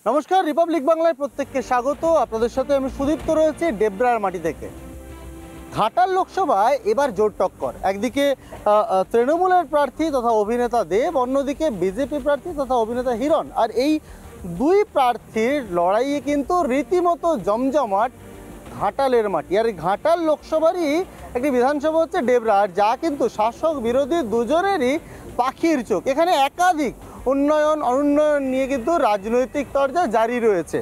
নমস্কার, রিপাবলিক বাংলায় প্রত্যেককে স্বাগত। আপনাদের সাথে আমি সুদীপ্ত রয়েছি ডেবরার মাটি থেকে। ঘাটাল লোকসভায় এবার জোর টক্কর। একদিকে তৃণমূলের প্রার্থী তথা অভিনেতা দেব, অন্যদিকে বিজেপি প্রার্থী তথা অভিনেতা হিরণ। আর এই দুই প্রার্থীর লড়াইয়ে কিন্তু রীতিমতো জমজমাট ঘাটালের মাটি। আর ঘাটাল লোকসভারই একটি বিধানসভা হচ্ছে ডেবরা, আর যা কিন্তু শাসক বিরোধী দুজনেরই পাখির চোখ। এখানে একাধিক উন্নয়ন অনুন্নয়ন নিয়ে কিন্তু রাজনৈতিক তরজা জারি রয়েছে।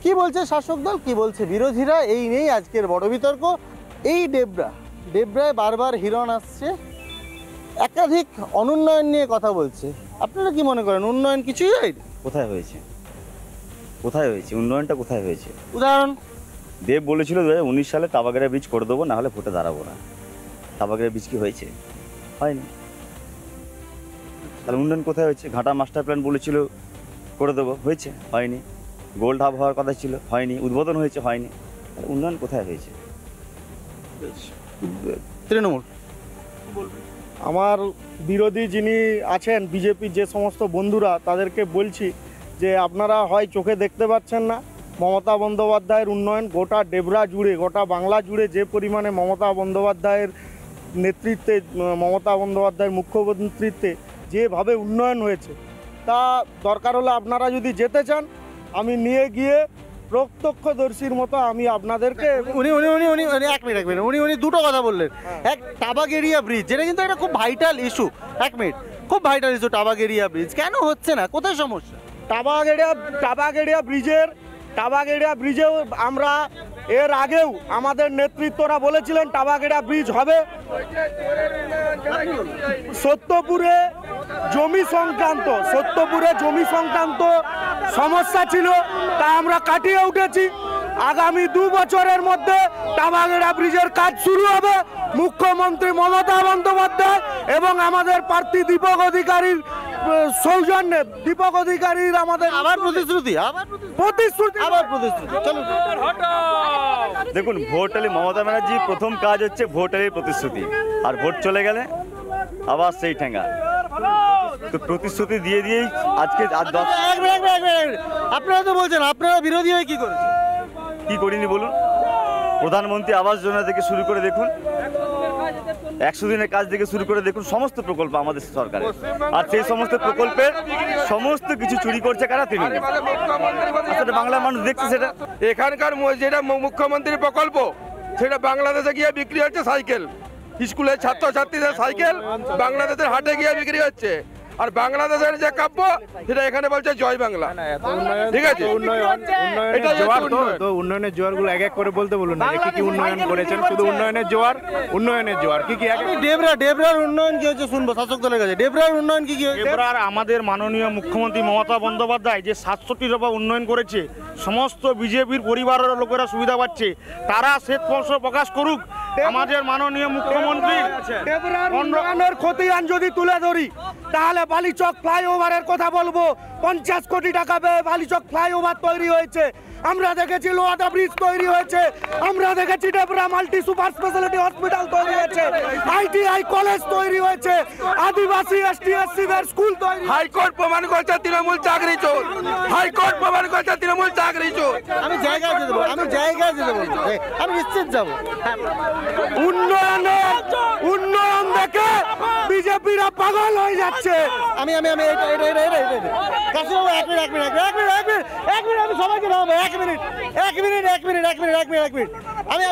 কি বলছে শাসক দল, কি বলছে বিরোধীরা, এই নিয়েই আজকের বড় বিতর্ক। এই ডেবরায় বারবার হিরণ আসছে, একাধিক অনুন্নয়ন নিয়ে কথা বলছে। আপনারা কি মনে করেন উন্নয়ন কিছুই হয়নি? কোথায় হয়েছে, কোথায় হয়েছে উন্নয়নটা, কোথায় হয়েছে? উদাহরণ, দেব বলেছিল 2019 সালে টাবাগেরা ব্রিজ করে দেবো, না হলে ভোটে দাঁড়াবো না। টাবাগেরা ব্রিজ কি হয়েছে? হয়নি। তাহলে উন্নয়ন কোথায় হয়েছে? ঘাটা মাস্টার প্ল্যান বলেছিল করে দেবো, হয়েছে? হয়নি। গোল্ড হাব হওয়ার কথা ছিল, হয়নি। উদ্বোধন হয়েছে, হয়নি। তাহলে উন্নয়ন কোথায় হয়েছে? তৃণমূল আমার বিরোধী যিনি আছেন বিজেপির যে সমস্ত বন্ধুরা, তাদেরকে বলছি যে আপনারা হয় চোখে দেখতে পাচ্ছেন না মমতা বন্দ্যোপাধ্যায়ের উন্নয়ন। গোটা ডেবরা জুড়ে, গোটা বাংলা জুড়ে যে পরিমাণে মমতা বন্দ্যোপাধ্যায়ের নেতৃত্বে, মমতা বন্দ্যোপাধ্যায়ের মুখ্যমন্ত্রীত্বে যেভাবে উন্নয়ন হয়েছে, তা দরকার হলে আপনারা যদি যেতে চান আমি নিয়ে গিয়ে প্রত্যক্ষদর্শীর মতো আমি আপনাদেরকে উনি এক মিনিট উনি দুটো কথা বললেন। এক, টাবাগেরিয়া ব্রিজ, যেটা কিন্তু একটা খুব ভাইটাল ইস্যু। এক মিনিট, খুব ভাইটাল ইস্যু টাবাগেরিয়া ব্রিজ। কেন হচ্ছে না, কোথায় সমস্যা? টাবাগেরিয়া ব্রিজেও আমরা এর আগেও আমাদের নেতৃত্বরা বলেছিলেন টাবাগেরিয়া ব্রিজ হবে। সত্যপুরে জমি সংক্রান্ত সমস্যা ছিল, তা আমরা কাটিয়ে উঠেছি। আগামী 2 বছরের মধ্যে টাবাগেরিয়া ব্রিজের কাজ শুরু হবে। মুখ্যমন্ত্রী মমতা বন্দ্যোপাধ্যায় এবং আমাদের প্রার্থী দীপক অধিকারীর সৌজন্যে, দীপক অধিকারীর আমাদের আবার প্রতিশ্রুতি। চলো, দেখুন, ভোট হলে মমতা ব্যানার্জি প্রথম কাজ হচ্ছে ভোট হলে প্রতিশ্রুতি, আর ভোট চলে গেলে আবার সেই ঠেঙ্গা। তো প্রতিশ্রুতি দিয়েই আজকে আপনারা তো বলছেন আপনারা বিরোধী হয়ে কি করেছেন? কি করিনি বলুন? প্রধানমন্ত্রী আবাস যোজনা থেকে শুরু করে দেখুন, 100 দিনের কাজ থেকে শুরু করে দেখুন, সমস্ত প্রকল্প আমাদের সরকারের। আর সেই সমস্ত প্রকল্পের সমস্ত কিছু চুরি করছে কারা? তৃণমূল। আসলে বাংলার মানুষ দেখছে সেটা। এখানকার যেটা মুখ্যমন্ত্রীর প্রকল্প, সেটা বাংলাদেশে গিয়ে বিক্রি হচ্ছে সাইকেল। স্কুলের ছাত্রছাত্রীদের সাইকেল বাংলাদেশের হাটে গিয়ে বিক্রি হচ্ছে। আর বাংলাদেশের যে কাব্য, সেটা এখানে বলছে জয় বাংলা। ঠিক আছে, উন্নয়নের জোয়ারগুলো এক এক করে বলতে বলুন না, কি উন্নয়ন করেছেন? শুধু উন্নয়নের জোয়ার কি কি? ডেবরার উন্নয়ন কি হচ্ছে শুনবো শাসক দলের কাছে। ডেবরার উন্নয়ন কি হয়েছে? এবার আমাদের মাননীয় মুখ্যমন্ত্রী মমতা বন্দ্যোপাধ্যায় যে 700টি দফা উন্নয়ন করেছে, সমস্ত বিজেপির পরিবারের লোকেরা সুবিধা পাচ্ছে। তারা শ্বেতপত্র প্রকাশ করুক। আমাদের মাননীয় মুখ্যমন্ত্রী উন্নয়নের খতিয়ান যদি তুলে ধরি, তাহলে বালিচক ফ্লাইওভারের কথা বলবো। 50 কোটি টাকা ব্যয়ে বালিচক ফ্লাইওভার তৈরি হয়েছে। আমরা দেখেছি লোহাদা ব্রিজ তৈরি হয়েছে। আমরা দেখেছি Debra multi super speciality hospital তৈরি হয়েছে। ITI কলেজ তৈরি হয়েছে। আদিবাসী ST/SC-দের স্কুল তৈরি। হাইকোর্ট প্রমাণ করছে তৃণমূল চাকরি চোর। হাইকোর্ট প্রমাণ করছে তৃণমূল চাকরি চোর। আমি জায়গায় যেতে বলবো, আমি নিশ্চিত যাবো। উন্নয়ন দেখে বিজেপিরা পাগল হয়ে যাচ্ছে। আমি কাশিবাবু এক মিনিট আমি সবাইকে দাঁড়াবো। এক মিনিট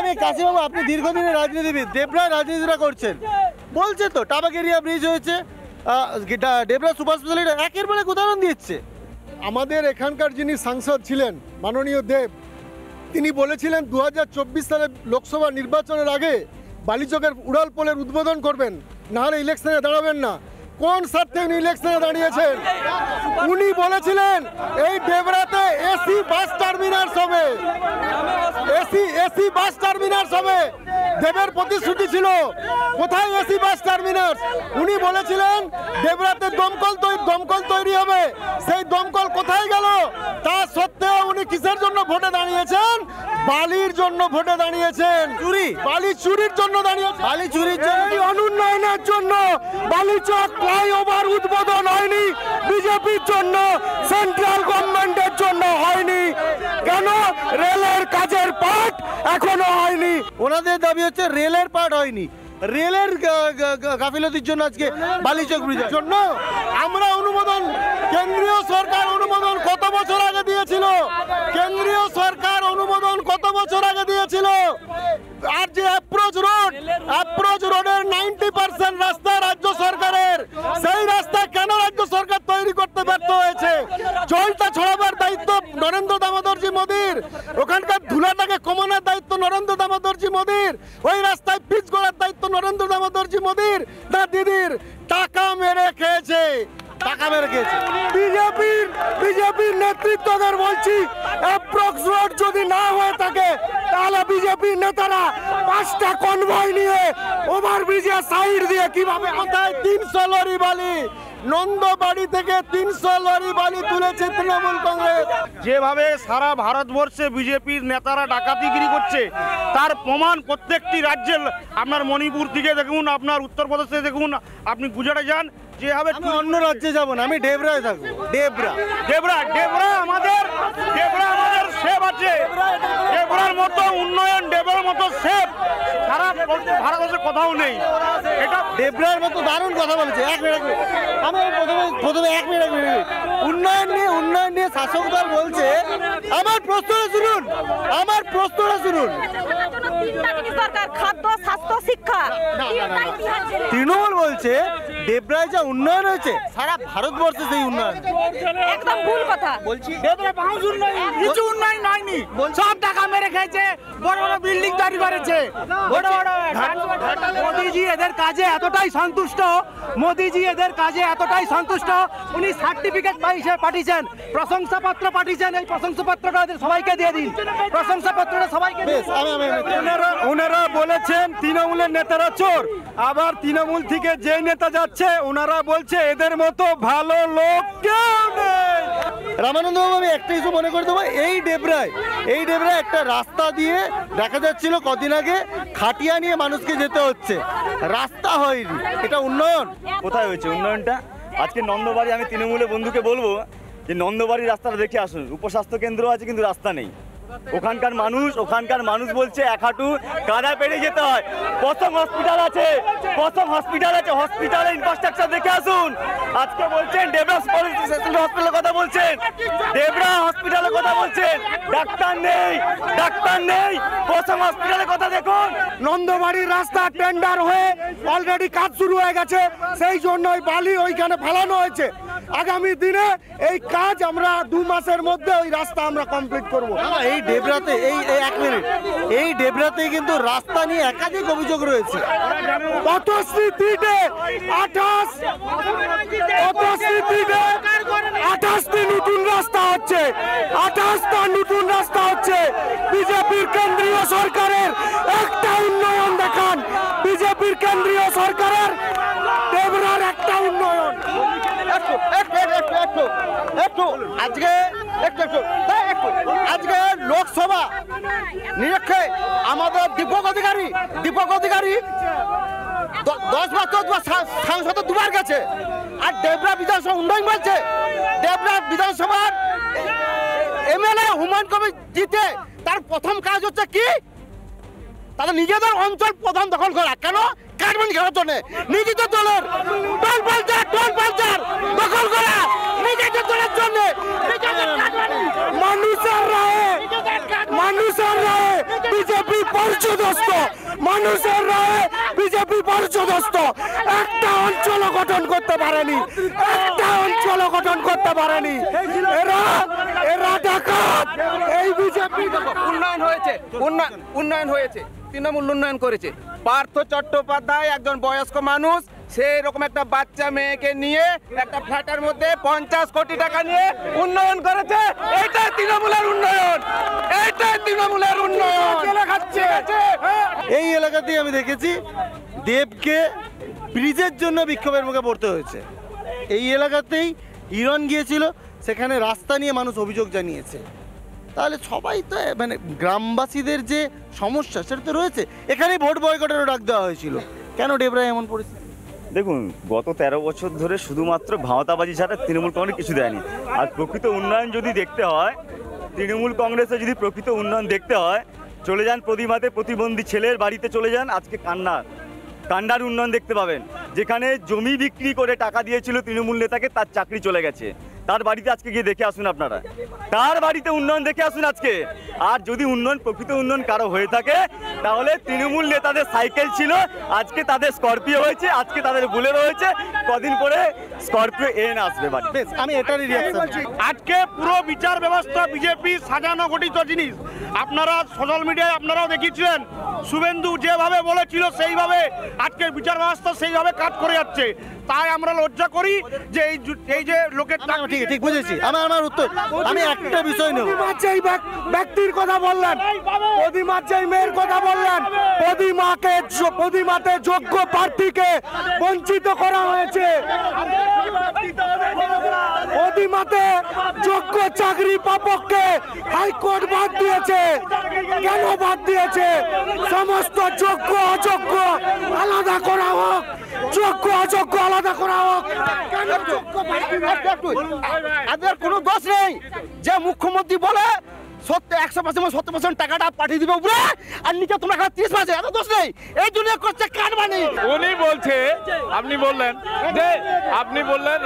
আমি কাশিবাবু, আপনি দীর্ঘদিনের রাজনীতিবিদ, ডেবরায় রাজনীতিরা করছেন, বলছে তো টাবাগেরিয়া ব্রিজ হয়েছে, ডেবরা সুপার স্পেশালিটি, একের পর এক উদাহরণ দিচ্ছে। আমাদের এখানকার যিনি সাংসদ ছিলেন মাননীয় দেব, তিনি বলেছিলেন 2024 সালে লোকসভা নির্বাচনের আগে বালিচকের উড়াল পোলের উদ্বোধন করবেন, নাহলে ইলেকশনে দাঁড়াবেন না। কোন স্বার্থে উনি ইলেকশনে দাঁড়িয়েছেন? উনি বলেছিলেন এই ডেবরাতে এসি বাস টার্মিনাস হবে। দেবের প্রতিশ্রুতি ছিল, কোথায় এসি বাস টার্মিনাস? উনি বলেছিলেন ডেবরাতে দমকল তৈরি হবে, সেই দমকল কোথায় গেল? তা সত্ত্বেও উনি কিসের জন্য ভোটে দাঁড়িয়েছেন? বালির জন্য ভোটে দাঁড়িয়েছেন। বালি চুরির জন্য দাঁড়িয়েছেন। বালি চুরির জন্য, অনুন্নয়নের জন্য। বালিচক ফ্লাইওভার উদ্বোধন হয়নি বিজেপির জন্য, সেন্ট্রাল গভর্নমেন্টের জন্য কাজের পাঠ এখনো হয়নি। ওনাদের দাবি হচ্ছে রেলের পার্ট হয়নি, রেলের গাফিলতির জন্য আজকে বালিচক ব্রিজের জন্য আমরা অনুমোদন, কেন্দ্রীয় সরকার অনুমোদন কত বছর আগে দিয়েছিল, কেন্দ্রীয় সরকার অনুমোদন কত বছর আগে দিয়েছিল। আর যে অ্যাপ্রোচ রোডের 90% রাস্তা রাজ্য সরকারের, সেই রাস্তা কেন রাজ্য সরকার তৈরি করতে ব্যর্থ হয়েছে? জলটা ছড়াবার দায়িত্ব নরেন্দ্র দামোদরজি মোদীর, ওখানকার ধুলাটাকে কমানোর দায়িত্ব নরেন্দ্র দামোদরজি মোদীর, ওই রাস্তায় পিচ করার দায়িত্ব নরেন্দ্র দামোদরজি মোদীর না দিদির? টাকা মেরে খেয়েছে, টাকা মেরে খেয়েছে। বিজেপির নেতৃত্বদের বলছি, অ্যাপ্রক্স রোড যদি না হয়ে থাকে তাহলে বিজেপির নেতারা 5টা কনভয় নিয়ে ওভারব্রিজে সাইড দিয়ে কিভাবে কোথায় 300 লরি বালি, নন্দবাড়ি থেকে 300 লরি বালি তুলেছে তৃণমূল কংগ্রেস। যেভাবে সারা ভারতবর্ষে বিজেপির নেতারা ডাকাতিগিরি করছে তার প্রমাণ প্রত্যেকটি রাজ্যে, আপনার মণিপুর থেকে দেখুন, আপনার উত্তরপ্রদেশে দেখুন, আপনি গুজরাটে যান, যেভাবে আমি অন্য রাজ্যে যাব না, আমি ডেবরায় থাকবো। ডেবরা আমাদের সেব আছে, ডেবরার মতো উন্নয়ন, ডেবরার মতো সেব সারা ভারতবর্ষে কোথাও নেই। এটা ডেবরার মতো দারুণ কথা বলেছে। এক মিনিট আমি প্রথমে এক মিনিট উন্নয়ন নিয়ে শাসক দল বলছে। আমার প্রশ্নটা শুনুন, খাদ্য, স্বাস্থ্য, শিক্ষা। তৃণমূল বলছে ডেবরায় যা উন্নয়ন হয়েছে সারা ভারতবর্ষে সেই উন্নয়ন। একদম ভুল কথা। বলছি কিছু উন্নয়ন হয়নি, সব টাকা মেরে খেয়েছে, বড় বড় বিল্ডিং তৈরি করেছে, বড় বড়। মোদিজি এদের কাজে এতটাই সন্তুষ্ট, উনি সার্টিফিকেট পাঠিয়েছেন, প্রশংসাপত্র পাঠিয়েছেন। এই প্রশংসাপত্রটা সবাইকে দিয়ে দিন, প্রশংসাপত্রটা সবাইকে দিন। বেশ, আমি ওনারা বলেছেন তৃণমূলের নেতারা চোর, আবার তৃণমূল থেকে যে নেতা যাচ্ছে ওনারা বলছে এদের মতো ভালো লোক কেউ নেই। রামানন্দ বাবু, আমি একটা কিছু মনে করে দেবো, এই ডেবরায় একটা রাস্তা দিয়ে দেখা যাচ্ছিল কদিন আগে খাটিয়া নিয়ে মানুষকে যেতে হচ্ছে, রাস্তা হয়নি, এটা উন্নয়ন? কোথায় হয়েছে উন্নয়নটা? আজকে নন্দবাড়ি, আমি তৃণমূলের বন্ধুকে বলবো যে নন্দবাড়ির রাস্তাটা দেখে আসুন। উপস্বাস্থ্য কেন্দ্র আছে কিন্তু রাস্তা নেই। ওখানকার মানুষ বলছে এক হাঁটু কাদা পেরিয়ে যেতে হয়। প্রথম হসপিটাল আছে, হসপিটালের ইনফ্রাস্ট্রাকচার দেখে আসুন। আজকে বলছেন ডেবরা হসপিটালের কথা বলছেন, ডেবরা হসপিটালের কথা বলছেন, ডাক্তার নেই। প্রথম হসপিটালের কথা দেখুন। নন্দবাড়ির রাস্তা টেন্ডার হয়ে অলরেডি কাজ শুরু হয়ে গেছে, সেই জন্য ওই বালি ওইখানে ফেলানো হয়েছে। আগামী দিনে এই কাজ আমরা 2 মাসের মধ্যে ওই রাস্তা আমরা কমপ্লিট করব। এই ডেবরাতে এক মিনিট, এই ডেবরাতে কিন্তু রাস্তা নিয়ে একাধিক অভিযোগ রয়েছে। পথশ্রীতে 28টি নতুন রাস্তা হচ্ছে, 28টা নতুন রাস্তা হচ্ছে। বিজেপির কেন্দ্রীয় সরকারের একটা উন্নয়ন দেখান, বিজেপির কেন্দ্রীয় সরকারের ডেবরার একটা উন্নয়ন। আজকে লোকসভা নিরীক্ষে আমাদের দীপক অধিকারী 10 বছর সাংসদ 2বার গেছে, আর ডেবরা বিধানসভা উন্নয়ন বলছে। ডেবরা বিধানসভার এমএলএ হুমায়ুন কবির জিতে তার প্রথম কাজ হচ্ছে কি? তাদের নিজেদের অঞ্চল প্রধান দখল করা। কেন? কাটমানি খেলার জন্য। নিজেদের দলের টোল পালচার দখল করা নিজেদের দলের জন্য। মানুষের রায়ে বিজেপি পরিচদস্ত, একটা অঞ্চল গঠন করতে পারেনি, এরা ডাকাত। এই বিজেপি উন্নয়ন হয়েছে, তৃণমূল উন্নয়ন করেছে। পার্থ চট্টোপাধ্যায় একজন বয়স্ক মানুষ, সেই রকম একটা বাচ্চা মেয়েকে নিয়ে একটা ফ্ল্যাটের মধ্যে 50 কোটি টাকা নিয়ে উন্নয়ন করেছে। এইটাই তৃণমূলের উন্নয়ন। এই এলাকাতেই আমি দেখেছি দেবকে ব্রিজের জন্য বিক্ষোভের মুখে পড়তে হয়েছে। এই এলাকাতেই হিরণ গিয়েছিল, সেখানে রাস্তা নিয়ে মানুষ অভিযোগ জানিয়েছে। তাহলে সবাই তো মানে গ্রামবাসীদের যে সমস্যা সেটা তো রয়েছে। এখানেই ভোট বয়কটেরও ডাক দেওয়া হয়েছিল। কেন ডেবরায় এমন পরিস্থিতি? দেখুন, গত 13 বছর ধরে শুধুমাত্র ভাওতাবাজি ছাড়া তৃণমূল কংগ্রেস কিছু দেয়নি। আর প্রকৃত উন্নয়ন যদি দেখতে হয় তৃণমূল কংগ্রেসে যদি প্রকৃত উন্নয়ন দেখতে হয়, চলে যান প্রতিমাতে প্রতিবন্ধী ছেলের বাড়িতে চলে যান, আজকে কান্নার উন্নয়ন দেখতে পাবেন। যেখানে জমি বিক্রি করে টাকা দিয়েছিল তৃণমূল নেতাকে, তার চাকরি চলে গেছে। তার বাড়িতে আজকে গিয়ে দেখে আসুন, আপনারা তার বাড়িতে উন্নয়ন দেখে আসুন আজকে। আর যদি উন্নয়ন, প্রকৃত উন্নয়ন কারো হয়ে থাকে, তাহলে তৃণমূল নেতাদের সাইকেল ছিল, আজকে তাদের স্করপিও হয়েছে, আজকে তাদের বুলেরো হয়েছে, কদিন পরে স্করপিও এন আসবে বাড়ি। বেশ, আমি এটারই রিয়াকশন। আজকে পুরো বিচার ব্যবস্থা বিজেপি সাজানো গঠিত জিনিস। আপনারা সোশ্যাল মিডিয়ায় আপনারাও দেখিয়েছিলেন, শুভেন্দু যেভাবে বলেছিল সেইভাবে আজকের বিচার ব্যবস্থা সেইভাবে কাজ করে যাচ্ছে। তাই আমরা লজ্জা করি যে এই যে লোকের ঠিক বুঝেছি। আমার উত্তর, আমি একটা বিষয় নেব। যেই ব্যক্তির কথা বললেন, প্রতিমার যেই মেয়ের কথা বললেন, প্রতিমাতে যোগ্য প্রার্থীকে বঞ্চিত করা হয়েছে। প্রতিমাতে যোগ্য চাকরি প্রাপককে হাইকোর্ট বাদ দিয়েছে। কেন বাদ দিয়েছে? সমস্ত যোগ্য অযোগ্য আলাদা করা হোক, যোগ্য অযোগ্য আলাদা করা হোক। কেন যোগ্য এদের কোনো দোষ নেই যে মুখ্যমন্ত্রী বলে 100% টাকাটা পাঠিয়ে দিবে উপরে, আর নিচে তোমরা 30%, এত দোষ নেই। এই জন্য করছে কারবানি। উনি বলছে, আপনি বললেন যে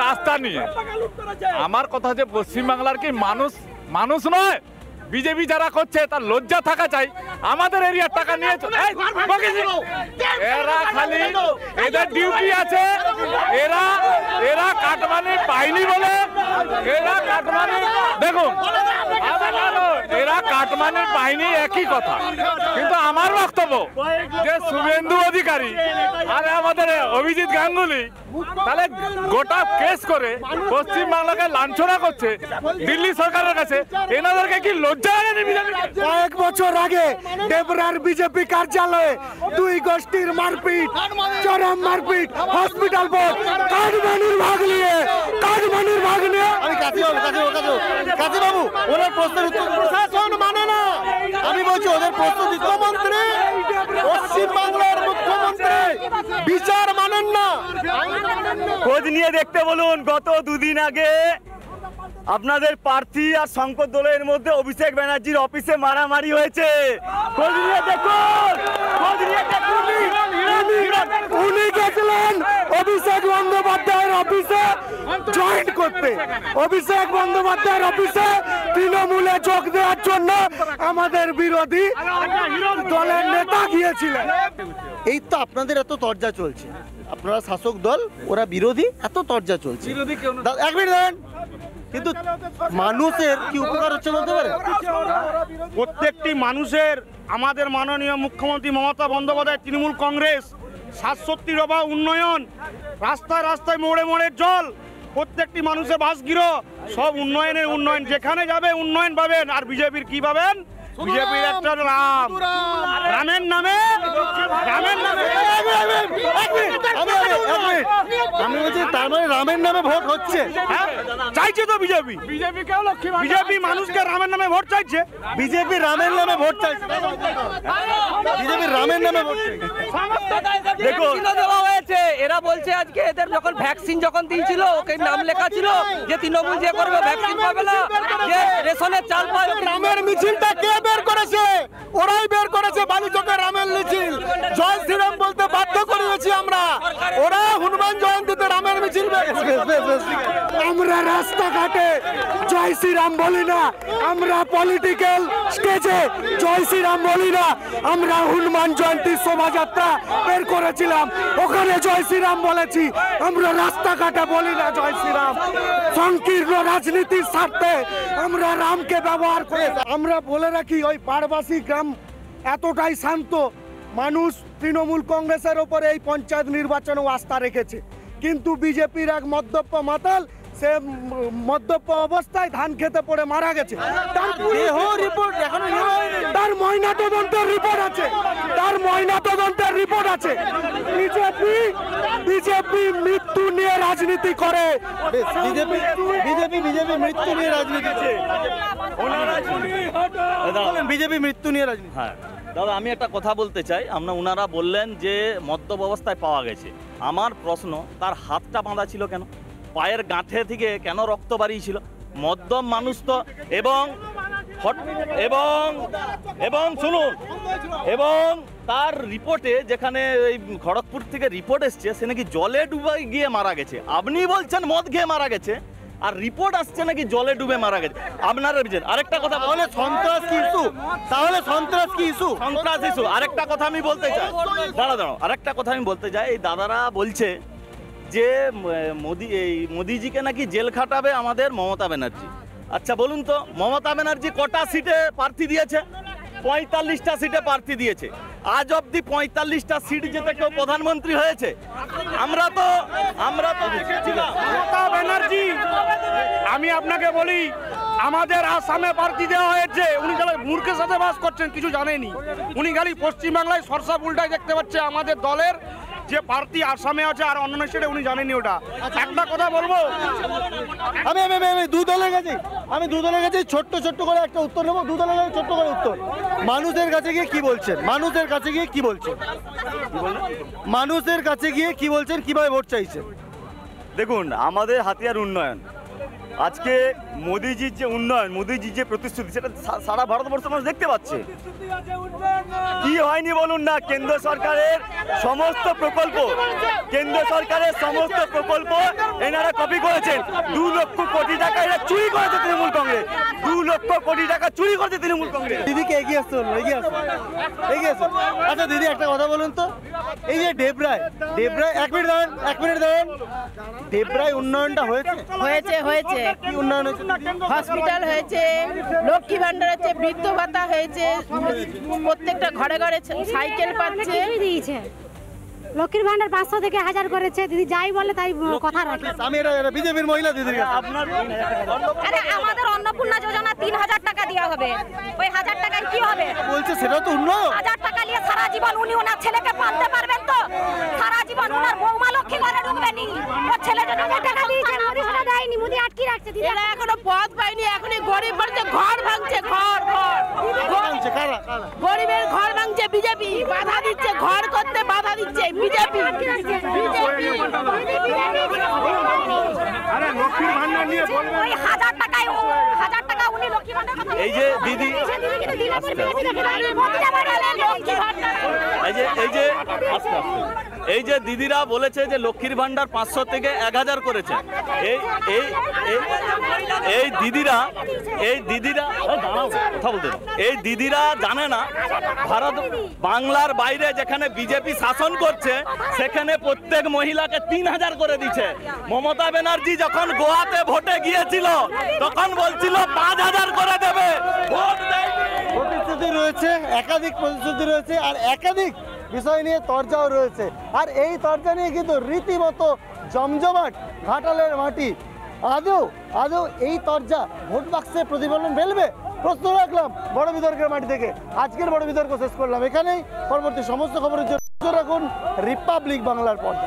রাস্তা নিয়ে। আমার কথা হচ্ছে পশ্চিমবাংলার কি মানুষ নয়? বিজেপি যারা করছে তার লজ্জা থাকা চাই। আমাদের এরিয়ার টাকা নিয়ে এরা খালি এদের ডিউটি আছে, এরা কাটমানি পায়নি বলে, এরা কাটমানি দেখুন, এরা কাটমানি পায়নি একই কথা। কিন্তু আমার বক্তব্য যে শুভেন্দু অধিকারী আর আমাদের অভিজিৎ গাঙ্গুলি তাহলে গোটা কেস করে পশ্চিমবাংলাকে লাঞ্ছনা করছে দিল্লি সরকারের কাছে। এনাদেরকে কি লজ্জা হয় না? কয়েক বছর আগে ডেবরার বিজেপি কার্যালয়ে দুই গোষ্ঠীর মারপিট, চরম মারপিট, হসপিটাল বোর্ড কাটমানির ভাগ নিয়ে আমি কাজী বাবু ওনার প্রশ্নের উত্তর প্রশাসন মানে না। আমি বলছি ওদের প্রশ্ন মুখ্যমন্ত্রী, পশ্চিমবাংলার মুখ্যমন্ত্রী বিচার মানেন না। খোঁজ নিয়ে দেখতে বলুন, গত দুদিন আগে আপনাদের প্রার্থী আর শঙ্কর দলের মধ্যে অভিষেক ব্যানার্জির অফিসে মারামারি হয়েছে। খোঁজ নিয়ে দেখুন, উনি গেছিলেন অভিষেক বন্দ্যোপাধ্যায়ের অফিসে জয়েন করতে। অভিষেক বন্দ্যোপাধ্যায়ের অফিসে তৃণমূলে যোগ দেওয়ার জন্য আমাদের বিরোধী দলের নেতা গিয়েছিলেন। এই তো আপনাদের এত তরজা চলছে, আপনারা শাসক দল, ওরা বিরোধী, এত তরজা চলছে। এক মিনিট দাঁড়ান, কিন্তু মানুষের কি উপকার হচ্ছে বলতে পারে? প্রত্যেকটি মানুষের আমাদের মাননীয় মুখ্যমন্ত্রী মমতা বন্দ্যোপাধ্যায় তৃণমূল কংগ্রেস 67 দফা উন্নয়ন, রাস্তায় রাস্তায় মোড়ে মোড়ে জল, প্রত্যেকটি মানুষের বাসগৃহ, সব উন্নয়ন। যেখানে যাবে উন্নয়ন পাবেন। আর বিজেপির কি পাবেন? বিজেপির একটা রামের নামে আমি বলছি তার মানে রামের নামে ভোট হচ্ছে। চাইছে তো বিজেপি মানুষকে রামের নামে ভোট চাইছে। বিজেপি রামের নামে ভোট চাইছে, বিজেপি রামের নামে ভোট চাইছে। দেখুন দেওয়া হয়েছে, এরা বলছে আজকে এদের যখন ভ্যাকসিন যখন দিয়েছিল ওকে নাম লেখা ছিল যে তৃণমূল যে করবে ভ্যাকসিন পাবে না, যে রেশনের চাল পাবে। রামের মিছিলটা কে বের করেছে? ওরাই বের করেছে। বালিচকে রামের মিছিল, জয় শ্রীরাম বলতে বাধ্য করিয়েছি আমরা। ওরা হনুমান জয়ন্তীতে রামের মিছিল বের করেছে। আমরা রাস্তাঘাটে জয় শ্রীরাম বলি না, আমরা পলিটিক্যাল স্টেজে জয় শ্রীরাম বলি না। আমরা হনুমান জয়ন্তী শোভাযাত্রা বের করেছিলাম, ওখানে জয় শ্রীরাম বলেছি। আমরা রাস্তাঘাটে বলি না জয় শ্রীরাম। সংকীর্ণ রাজনীতির স্বার্থে আমরা রামকে ব্যবহার করে। আমরা বলে রাখি, ওই পাড়বাসী গ্রাম এতটাই শান্ত, মানুষ তৃণমূল কংগ্রেসের ওপরে এই পঞ্চায়েত নির্বাচনেও আস্থা রেখেছে। কিন্তু বিজেপির এক মদ্যপ মাতাল, সে মদ্যপ অবস্থায় ধান খেতে পড়ে মারা গেছে। তার ময়না তদন্তের রিপোর্ট আছে। বিজেপি মৃত্যু নিয়ে রাজনীতি করে। বিজেপি মৃত্যু নিয়ে রাজনীতি করছে। বিজেপি মৃত্যু নিয়ে রাজনীতি। হ্যাঁ দাদা, আমি একটা কথা বলতে চাই। ওনারা বললেন যে মদ্যপ অবস্থায় পাওয়া গেছে। আমার প্রশ্ন, তার হাতটা বাঁধা ছিল কেন? পায়ের গাঁঠে থেকে কেন রক্ত বাড়িয়েছিল? মদ্যপ মানুষ তো, এবং এবং এবং শুনুন, এবং তার রিপোর্টে যেখানে এই খড়গপুর থেকে রিপোর্ট এসছে সে নাকি জলে ডুবে গিয়ে মারা গেছে। আপনি বলছেন মদ খেয়ে মারা গেছে, আর রিপোর্ট আসছে নাকি জলে ডুবে মারা গেছে। আপনারা বুঝছেন। আরেকটা কথা, তাহলে সন্ত্রাস কি ইস্যু? তাহলে সন্ত্রাস কি ইস্যু? সন্ত্রাস ইস্যু। আরেকটা কথা আমি বলতে চাই, দাঁড়াও, আরেকটা কথা আমি বলতে চাই। এই দাদারা বলছে যে মোদিজিকে নাকি জেল খাটাবে আমাদের মমতা ব্যানার্জি। আচ্ছা বলুন তো, মমতা ব্যানার্জি কটা সিটে প্রার্থী দিয়েছে? 45টা সিটে প্রার্থী দিয়েছে। আজ অব্দি 45টা সিট যেতে কেউ প্রধানমন্ত্রী হয়েছে? আমরা তো মমতা ব্যানার্জি, আমি আপনাকে বলি, আমাদের আসামে প্রার্থী দেওয়া হয়েছে। উনি খালি মূর্খের সাথে বাস করছেন, কিছু জানেনি। উনি খালি পশ্চিমবাংলায় সরসা উল্টায় দেখতে পাচ্ছে। আমাদের দলের যে প্রার্থী আসামে আছে আর অন্যান্য স্টেটে উনি জানেনি ওটা। একটা কথা বলবো, আমি দু দলের কাছে ছোট্ট করে একটা উত্তর নেবো। দু দলের কাছে ছোট্ট করে উত্তর। মানুষের কাছে গিয়ে কি বলছেন? মানুষের কাছে গিয়ে কি বলছেন? মানুষের কাছে গিয়ে কি বলছেন? কিভাবে ভোট চাইছেন? দেখুন, আমাদের হাতিয়ার উন্নয়ন। আজকে মোদিজির যে উন্নয়ন, মোদিজির যে প্রতিশ্রুতি, সেটা সারা ভারতবর্ষের মানুষ দেখতে পাচ্ছে। কি হয়নি বলুন না? কেন্দ্র সরকারের সমস্ত প্রকল্প এনারা কপি করেছেন। 2 লক্ষ কোটি টাকা এরা চুরি করেছে তৃণমূল কংগ্রেস। 2 লক্ষ কোটি টাকা চুরি করেছে তৃণমূল কংগ্রেস। দিদিকে এগিয়ে আসতে বলুন, এগিয়ে আসুন। আচ্ছা দিদি, একটা কথা বলুন তো, এই যে ডেবরায় 1 মিনিট দাঁড়ান, ডেবরায় উন্নয়নটা হয়েছে? হয়েছে। কি উন্নয়ন হয়েছে? হসপিটাল হয়েছে, লক্ষ্মী ভান্ডার হয়েছে, বৃদ্ধ ভাতা হয়েছে, প্রত্যেকটা ঘরে ঘরে সাইকেল পাচ্ছে। দিয়েছে লক্ষ্মীর ভান্ডার 500 থেকে 1000 করেছে। দিদি যাই বলে তাই কথা রাখে। আমি এটা বিজেপির মহিলা দিদির কাছে। আরে আমাদের অন্নপূর্ণা যোজনা 3000 টাকা দেওয়া হবে। ওই 1000 টাকায় কি হবে? বলছে সেটা তো উন্নয়ন। 1000 টাকা নিয়ে সারা জীবন উনি ওনার ছেলেকে পালতে পারবেন তো? সারা জীবন ওনার বৌমা লক্ষ্মী ঘরে ঢুকবে নি। ওর ছেলে যদি টাকা দিয়েছে, মোদি সেটা দেয়নি, মোদি আটকে রাখছে। দিদি এরা এখনো পথ পায়নি, এখনই গরিব মানুষের ঘর ভাঙছে। গরিবের ঘর ভাঙছে বিজেপি, বাধা দিচ্ছে, ঘর করতে বাধা দিচ্ছে বিজেপি। ওই 1000 টাকা উনি লক্ষ্মী ভান্ডার কথা। এই যে দিদি, এই যে দিদিরা বলেছে যে লক্ষ্মীর ভান্ডার 500 থেকে 1000 করেছে। এই দিদিরা জানে না, ভারত বাংলার বাইরে যেখানে বিজেপি শাসন করছে সেখানে প্রত্যেক মহিলাকে 3000 করে দিচ্ছে। মমতা ব্যানার্জি যখন গোয়াতে ভোটে গিয়েছিল তখন বলছিল 5000 করে দেবে। ভোট দেয়নি। প্রতিশ্রুতি রয়েছে, একাধিক প্রতিশ্রুতি রয়েছে, আর একাধিক বিষয় নিয়ে তরজাও রয়েছে। আর এই তরজা নিয়ে কিন্তু রীতিমতো জমজমাট ঘাটালের মাটি। আদৌ এই তরজা ভোট বাক্সে প্রতিফলন ফেলবে? প্রশ্ন রাখলাম বড় বিতর্কের মাটি থেকে। আজকের বড় বিতর্ক শেষ করলাম এখানেই। পরবর্তী সমস্ত খবরের জন্য রাখুন রিপাবলিক বাংলার পর্দা।